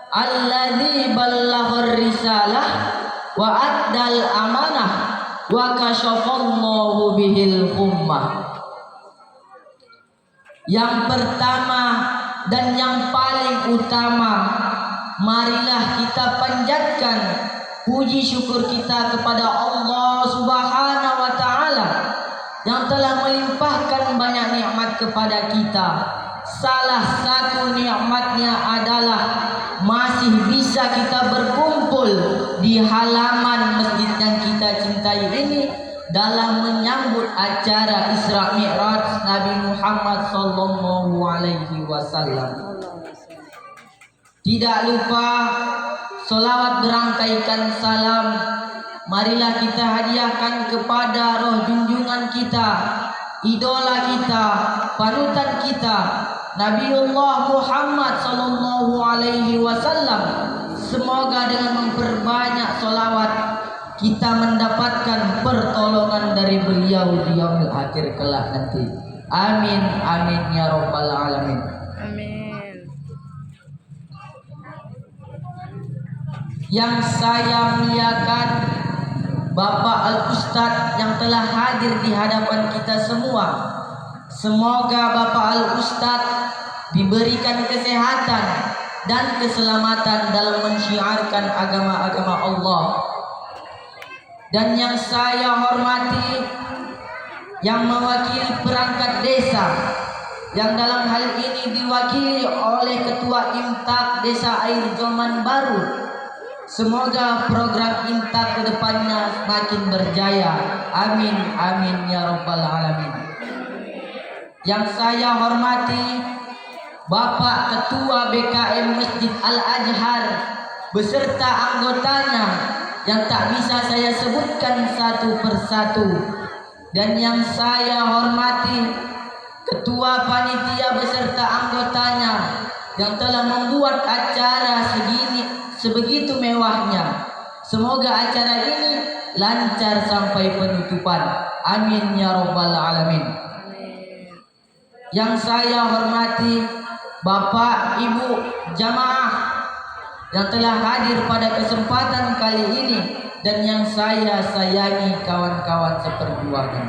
alladzi ballaghar risalah wa addal amanah wa kasyafallahu bihil ummah. Yang pertama dan yang paling utama, marilah kita panjatkan puji syukur kita kepada Allah Subhanahu wa taala yang telah melimpahkan banyak nikmat kepada kita. Salah satu nikmatnya adalah masih bisa kita berkumpul di halaman masjid yang kita cintai ini dalam menyambut acara Isra Mi'raj Nabi Muhammad sallallahu alaihi wasallam. Tidak lupa selawat berangkaikan salam marilah kita hadiahkan kepada roh junjungan kita, idola kita, panutan kita, Nabiullah Muhammad sallallahu alaihi wasallam. Semoga dengan memperbanyak selawat kita mendapatkan pertolongan dari beliau di yaumil akhir kelak nanti. Amin amin ya rabbal alamin. Amin. Yang saya muliakan Bapak Al-Ustadz yang telah hadir di hadapan kita semua. Semoga Bapak Al-Ustadz diberikan kesehatan dan keselamatan dalam mensyiarkan agama-agama Allah. Dan yang saya hormati yang mewakili perangkat desa yang dalam hal ini diwakili oleh Ketua Imtak Desa Air Joman Baru. Semoga program Imtak kedepannya semakin berjaya. Amin amin ya rabbal alamin. Yang saya hormati Bapak Ketua BKM Masjid Al-Azhar beserta anggotanya yang tak bisa saya sebutkan satu persatu. Dan yang saya hormati Ketua Panitia beserta anggotanya yang telah membuat acara sebegitu mewahnya. Semoga acara ini lancar sampai penutupan. Amin ya rabbal alamin. Yang saya hormati Bapak Ibu jamaah yang telah hadir pada kesempatan kali ini dan yang saya sayangi kawan-kawan seperjuangan.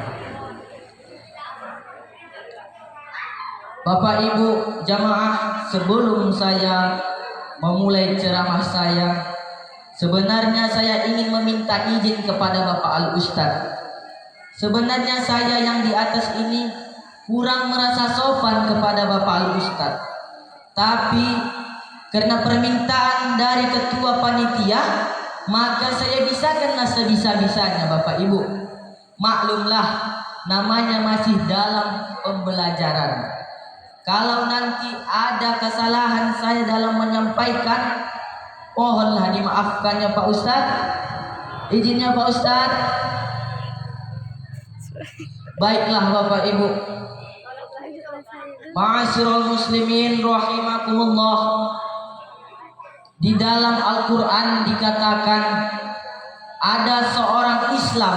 Bapak Ibu jamaah, sebelum saya memulai ceramah saya, sebenarnya saya ingin meminta izin kepada Bapak Al-Ustadz. Sebenarnya saya yang di atas ini kurang merasa sopan kepada Bapak Al-Ustadz, tapi karena permintaan dari Ketua Panitia, maka saya bisakanlah sebisa-bisanya Bapak Ibu. Maklumlah, namanya masih dalam pembelajaran. Kalau nanti ada kesalahan saya dalam menyampaikan, mohonlah dimaafkannya Pak Ustadz. Izinnya Pak Ustadz. Baiklah Bapak Ibu. Ma'asyiral muslimin rahimakumullah. Di dalam Al-Quran dikatakan ada seorang Islam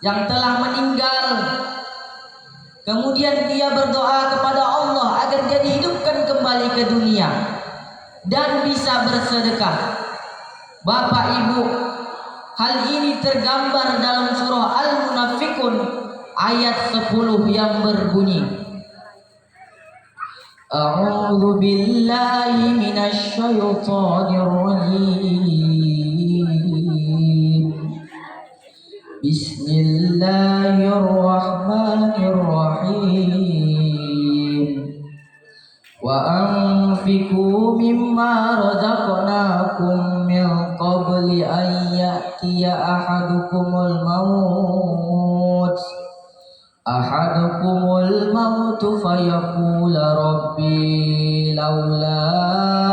yang telah meninggal, kemudian dia berdoa kepada Allah agar dia dihidupkan kembali ke dunia dan bisa bersedekah. Bapak Ibu, hal ini tergambar dalam surah Al-Munafikun ayat 10 yang berbunyi, A'udzu billahi minasy syaithanir rajim. Bismillahirrahmanirrahim. Wa anfiqu mimma razaqnakum min qabli an ya'tiya ahadukumul maut fayaqula rabbi laula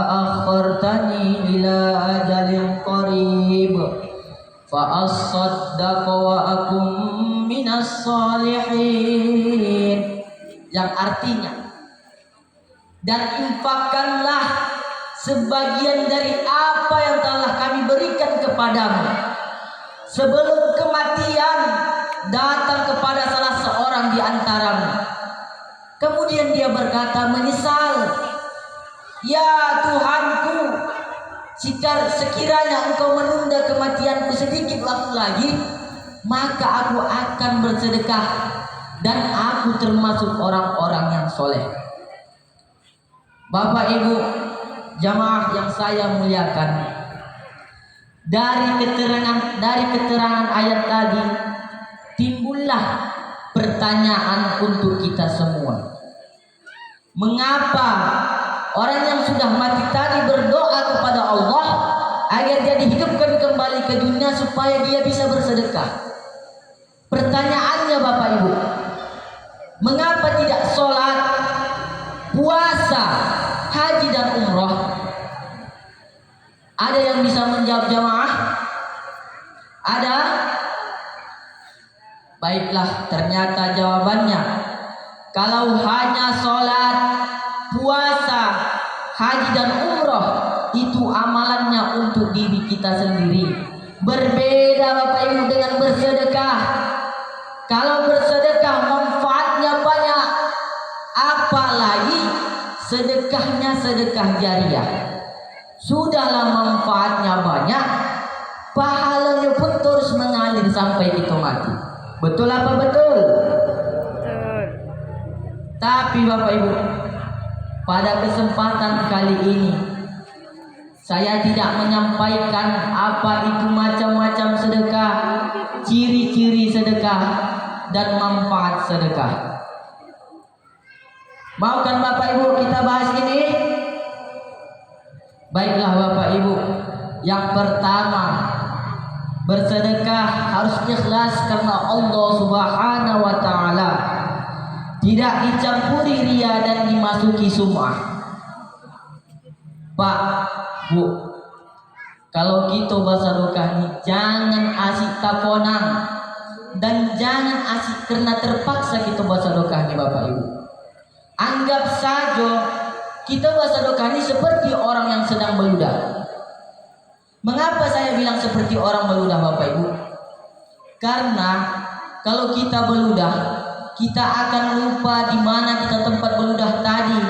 akhartani ila ajalin qarib fa asaddaqa wa akum minas salihin. Yang artinya, dan infakkanlah sebagian dari apa yang telah kami berikan kepadamu sebelum kematian datang kepada salah seorang di antaramu. Kemudian dia berkata menyesal, ya Tuhanku, Sekiranya engkau menunda kematianku sedikit waktu lagi, maka aku akan bersedekah dan aku termasuk orang-orang yang soleh. Bapak Ibu jamaah yang saya muliakan, dari keterangan ayat tadi timbullah pertanyaan untuk kita semua. Mengapa orang yang sudah mati tadi berdoa kepada Allah agar dia dihidupkan kembali ke dunia supaya dia bisa bersedekah? Pertanyaannya Bapak Ibu, mengapa tidak sholat, puasa, haji dan umroh? Ada yang bisa menjawab jamaah? Ada? Baiklah, ternyata jawabannya, kalau hanya sholat, puasa, haji dan umroh itu amalannya untuk diri kita sendiri. Berbeda Bapak Ibu dengan bersedekah. Kalau bersedekah manfaatnya banyak, apalagi sedekahnya sedekah jariah. Sudahlah manfaatnya banyak, pahalanya pun terus mengalir sampai kita mati. Betul apa betul? Betul. Tapi Bapak Ibu, pada kesempatan kali ini saya tidak menyampaikan apa itu macam-macam sedekah, ciri-ciri sedekah, dan manfaat sedekah. Mau kan Bapak Ibu kita bahas ini? Baiklah Bapak Ibu, yang pertama, bersedekah harus ikhlas karena Allah Subhanahu wa taala. Tidak dicampuri ria dan dimasuki sum'ah. Pak, Bu, kalau kita bersedekah ini jangan asik takonan dan jangan asik karena terpaksa kita bersedekah nih Bapak Ibu. Anggap saja kita bersedekah ini seperti orang yang sedang meludah. Mengapa saya bilang seperti orang meludah Bapak Ibu? Karena kalau kita meludah, kita akan lupa di mana kita tempat meludah tadi,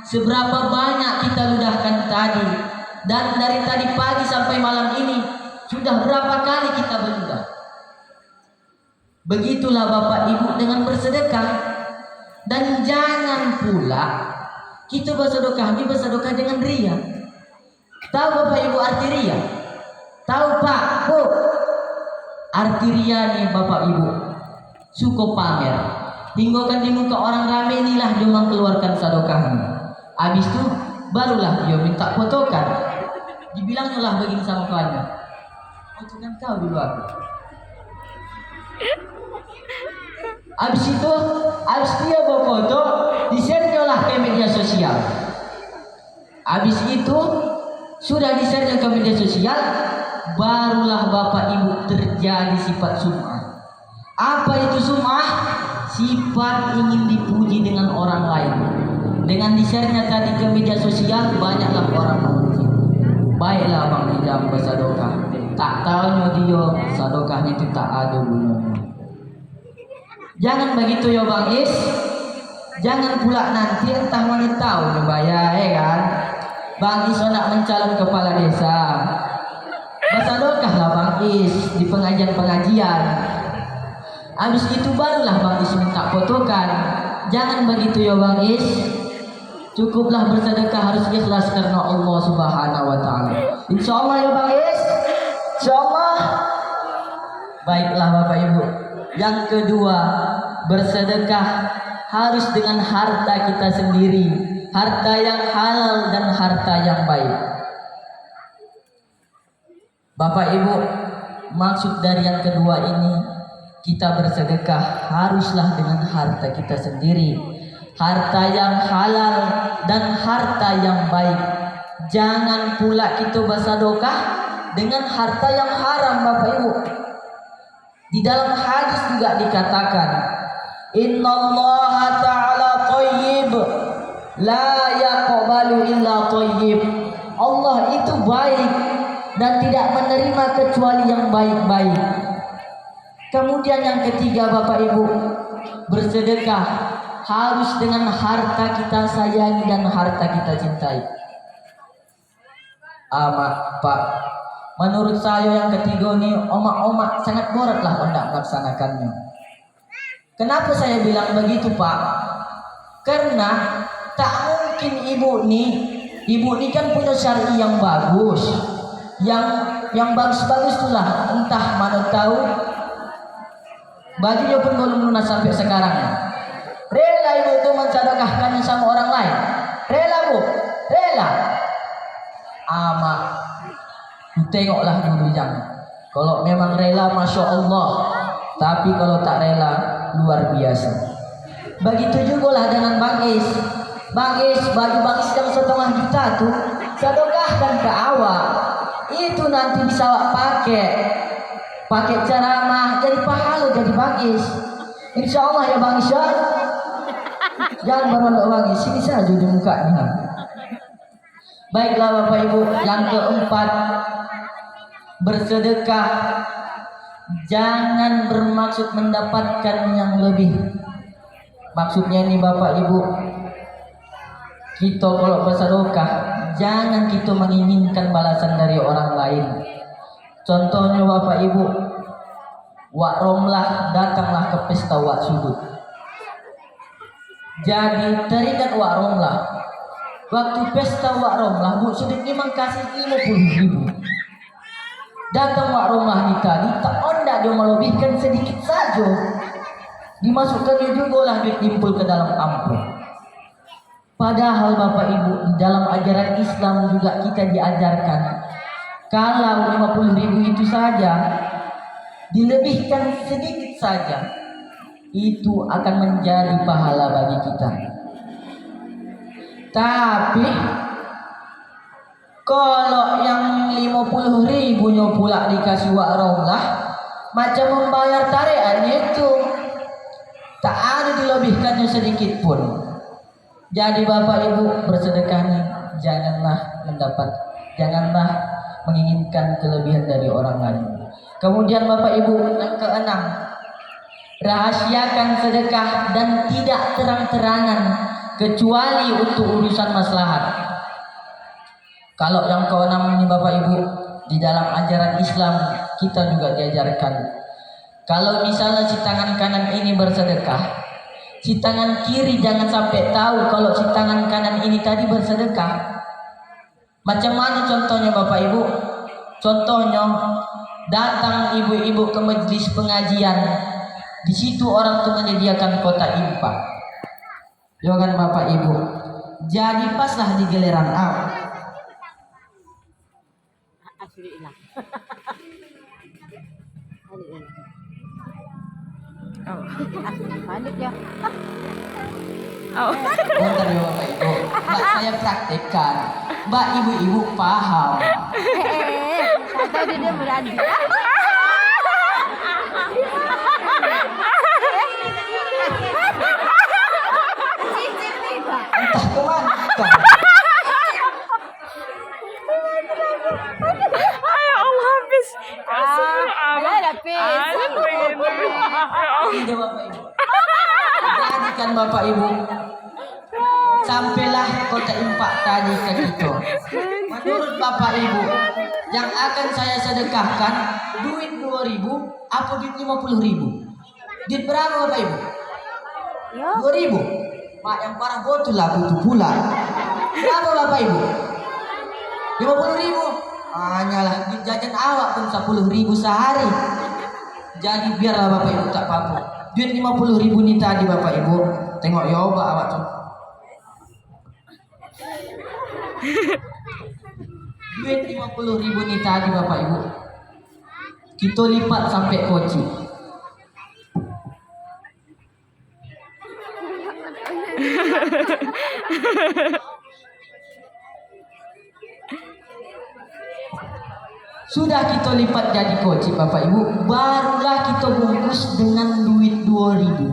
seberapa banyak kita ludahkan tadi, dan dari tadi pagi sampai malam ini sudah berapa kali kita meludah. Begitulah Bapak Ibu dengan bersedekah. Dan jangan pula kita bersedekah ini bersedekah dengan ria. Tahu Bapak Ibu arti ria? Tahu Pak, Bu? Arti ria nih Bapak Ibu, suka pamer, tinggalkan di muka orang ramai, inilah dia mengeluarkan sedekahnya. Habis itu barulah dia minta fotokan. Dibilangnya lah begini sama kawannya, fotokan kau dulu aku. Habis dia bawa foto, di-share lah ke media sosial. Habis itu sudah di-share ke media sosial, barulah Bapak Ibu terjadi sifat sum'ah. Apa itu sum'ah? Sifat ingin dipuji dengan orang lain. Dengan di-share-nya tadi ke media sosial, banyaklah orang memuji. Baiklah Bang Ijam bersedekah, tak tahunya dia sedekahnya itu tak ada gunanya. Jangan begitu ya Bang Is. Jangan pula nanti entah mana tahu bayar, ya kan? Bang Is nak mencalon kepala desa, bersedekahlah Bang Is di pengajian-pengajian. Habis itu barulah Bang Is minta fotokan. Jangan begitu ya Bang Is. Cukuplah bersedekah harus ikhlas karena Allah Subhanahu wa taala. Insyaallah ya Bang Is. Insyaallah. Baiklah Bapak Ibu. Yang kedua, bersedekah harus dengan harta kita sendiri, harta yang halal dan harta yang baik. Bapak Ibu, maksud dari yang kedua ini, kita bersedekah haruslah dengan harta kita sendiri, harta yang halal dan harta yang baik. Jangan pula kita bersedekah dengan harta yang haram Bapak Ibu. Di dalam hadis juga dikatakan, Innallaha ta'ala thayyib la yaqbalu illa thayyib. Allah itu baik dan tidak menerima kecuali yang baik-baik. Kemudian yang ketiga Bapak Ibu, bersedekah harus dengan harta kita sayangi dan harta kita cintai. Pak, menurut saya yang ketiga ini omak-omak sangat beratlah hendak melaksanakannya. Kenapa saya bilang begitu, Pak? Karena tak mungkin ibu ni kan punya syar'i yang bagus, yang bagus-bagus itulah, entah mana tahu bajunya pun belum lunas sampai sekarang. Rela ibu itu mensedekahkannya sama orang lain? Rela, Bu? Rela? Mak, tengoklah dulu jangan. Kalau memang rela, masya Allah. Tapi kalau tak rela, luar biasa. Begitu juga lah dengan Bang Is. Baju Bang Is yang 1,5 juta tuh, sedekahkan ke awak. Itu nanti bisa awak pakai ceramah, jadi pahala, jadi Bang Is. Insya Allah ya Bang Is. Jangan menolak Bang Is, sini saja di mukanya. Baiklah Bapak Ibu, yang keempat, bersedekah jangan bermaksud mendapatkan yang lebih. Maksudnya ini Bapak Ibu, kita kalau bersedekah jangan kita menginginkan balasan dari orang lain. Contohnya Bapak Ibu, wak romlah datanglah ke pesta wak sudut. Jadi teringat wak romlah, waktu pesta wak romlah Bu Sudut memang kasih 50.000. Datang wak romlah ni tadi, tak onda dia melebihkan sedikit saja. Dimasukkan juga lah duit timbul ke dalam amplop. Padahal Bapak Ibu, di dalam ajaran Islam juga kita diajarkan, kalau 50.000 itu saja dilebihkan sedikit saja, itu akan menjadi pahala bagi kita. Tapi kalau yang 50.000 nya pula dikasih wak romlah, macam membayar tariannya itu tak ada dilebihkannya sedikit pun. Jadi Bapak Ibu, bersedekah nih janganlah menginginkan kelebihan dari orang lain. Kemudian Bapak Ibu, yang keenam, rahasiakan sedekah dan tidak terang-terangan kecuali untuk urusan maslahat. Kalau yang keenam ini Bapak Ibu, di dalam ajaran Islam kita juga diajarkan, kalau misalnya si tangan kanan ini bersedekah, si tangan kiri jangan sampai tahu kalau si tangan kanan ini tadi bersedekah. Macam mana contohnya Bapak Ibu? Contohnya, datang ibu-ibu ke majelis pengajian, di situ orang tuh menyediakan kotak infak, ya kan Bapak Ibu? Jadi paslah di giliran awak. Panik ya. Bentar ya Bapak Ibu, Mbak saya praktekkan, Mbak ibu-ibu paham. Saya tahu dia berani. Entah kemana. Ini Bapak Ibu. Jadi kan Bapak Ibu, sampailah kotak infak tadi ke kita. Menurut Bapak Ibu, yang akan saya sedekahkan duit 2.000 apa duit 50.000? Duit berapa Bapak Ibu? 2.000. Mak yang parah betul lah butuh pula. Berapa Bapak Ibu? 50.000. Hanyalah duit jajan awak pun 10.000 sehari. Jadi biarlah Bapak Ibu tak apa-apa. Duit 50.000 ni tadi Bapak Ibu, tengok ya awak tu. Duit 50.000 ni tadi Bapak Ibu, kita lipat sampai koci. Sudah kita lipat jadi koci Bapak Ibu, barulah kita bungkus dengan duit 2.000.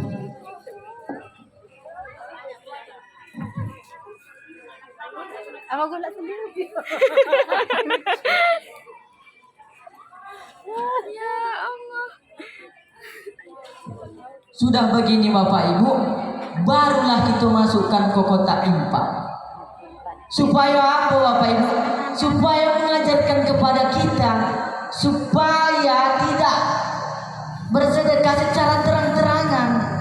Apa gula sendiri? Ya Allah. Sudah begini Bapak Ibu, barulah kita masukkan ke kotak infak. Supaya apa Bapak Ibu? Supaya mengajarkan kepada kita supaya tidak bersedekah secara terang-terangan.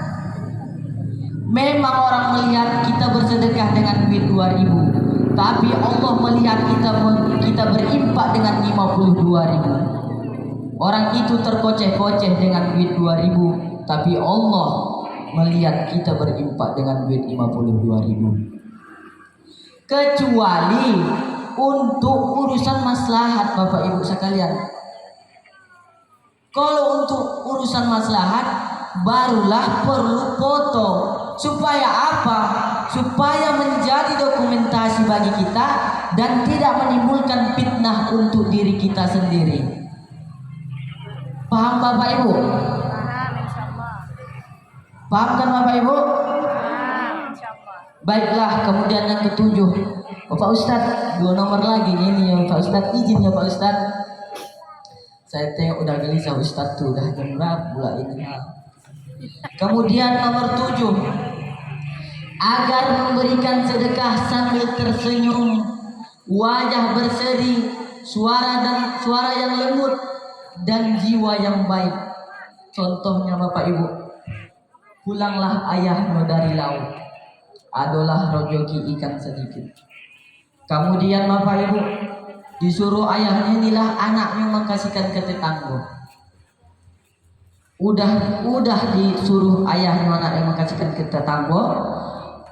Memang orang melihat kita bersedekah dengan duit 2.000, tapi Allah melihat kita berimpak dengan 52.000. Orang itu terkoceh-koceh dengan duit 2.000, tapi Allah melihat kita berimpak dengan duit 52.000. Kecuali untuk urusan maslahat, Bapak Ibu sekalian. Kalau untuk urusan maslahat, barulah perlu foto. Supaya apa? Supaya menjadi dokumentasi bagi kita dan tidak menimbulkan fitnah untuk diri kita sendiri. Paham Bapak Ibu? Paham, insyaallah. Paham kan Bapak Ibu? Paham, insyaallah. Baiklah, kemudian yang ketujuh, Bapak Ustadz, 2 nomor lagi ini ya Pak Ustadz, izin ya Pak Ustadz. Saya tengok udah gelisah Ustadz tuh, udah jam berapa pula ini. Kemudian nomor 7, agar memberikan sedekah sambil tersenyum, wajah berseri, suara yang lembut dan jiwa yang baik. Contohnya Bapak Ibu, pulanglah ayahmu dari laut, adalah rojoki ikan sedikit. Kemudian Bapak Ibu, disuruh ayahnya, inilah anaknya mengkasihkan ke tetangga. Udah disuruh ayahnya anaknya mengkasihkan ke tetangga.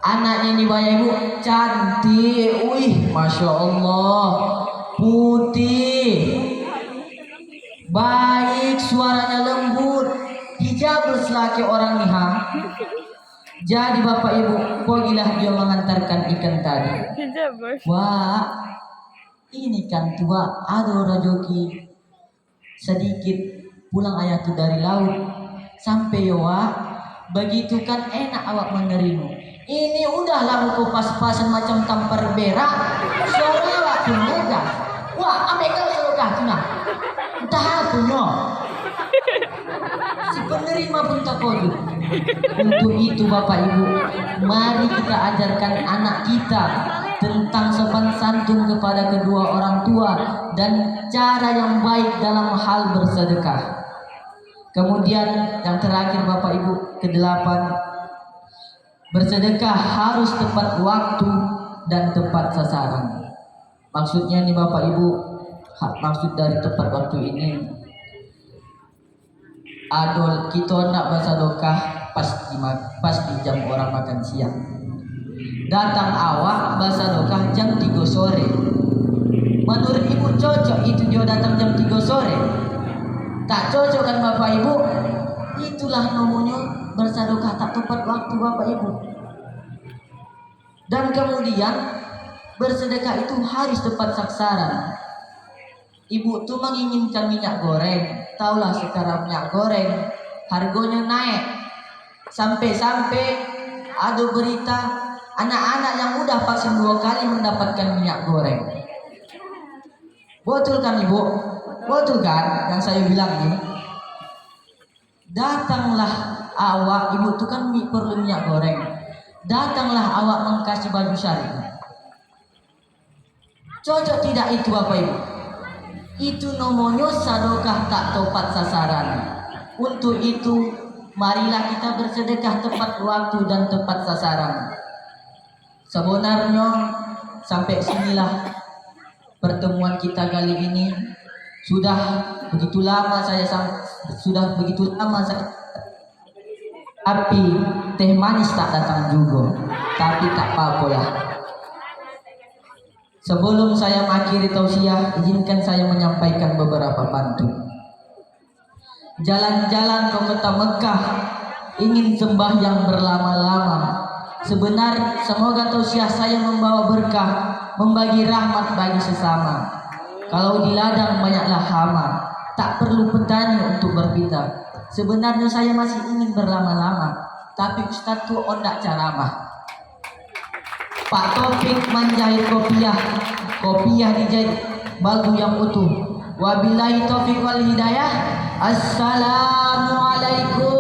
Anaknya ini Bapak Ibu cantik, wih, masya Allah, putih, baik, suaranya lembut, hijab selaki orang niha. Jadi Bapak Ibu, pergilah dia mengantarkan ikan tadi. Wah, ini kan tua, ada rezeki sedikit. Pulang ayah tu dari laut sampai ya, begitu kan enak awak menerima. Ini udahlah aku pas-pasan macam tampar berak, suara awak pun lega. Wah, ambil kau selukah tu nak, entah apa no. Si penerima pun tak kodoh. Untuk itu Bapak Ibu, mari kita ajarkan anak kita tentang sopan santun kepada kedua orang tua dan cara yang baik dalam hal bersedekah. Kemudian yang terakhir Bapak Ibu, ke-8, bersedekah harus tepat waktu dan tepat sasaran. Maksudnya nih Bapak Ibu, maksud dari tepat waktu ini, adol kita nak bersedekah pas di jam orang makan siang. Datang awak bersedekah jam 3 sore. Menurut Ibu cocok itu dia datang jam 3 sore? Tak cocok kan Bapak Ibu? Itulah namanya bersedekah tak tepat waktu Bapak Ibu. Dan kemudian bersedekah itu harus tepat sasaran. Ibu tuh menginginkan minyak goreng. Taulah sekarang minyak goreng harganya naik. Sampai-sampai ada berita anak-anak yang udah vaksin 2 kali mendapatkan minyak goreng. Betul kan Ibu? Betul kan yang saya bilang nih? Datanglah awak, Ibu tuh kan perlu minyak goreng. Datanglah awak mengkasih baju syariah. Cocok tidak itu Bapak Ibu? Itu namanya sedekah tak tepat sasaran. Untuk itu marilah kita bersedekah tepat waktu dan tepat sasaran. Sebenarnya sampai sinilah pertemuan kita kali ini. Sudah begitu lama saya tapi teh manis tak datang juga. Tapi tak apa-apalah. Sebelum saya mengakhiri tausiah, izinkan saya menyampaikan beberapa pantun. Jalan-jalan ke kota Mekah, ingin sembahyang berlama-lama. Semoga tausiah saya membawa berkah, membagi rahmat bagi sesama. Kalau di ladang banyaklah hama, tak perlu petani untuk berpita. Sebenarnya saya masih ingin berlama-lama, tapi Ustadz tuh ondak ceramah. Pak Topik menjahit kopiah dijahit bagu yang utuh. Wabillahi taufiq wal hidayah. Assalamualaikum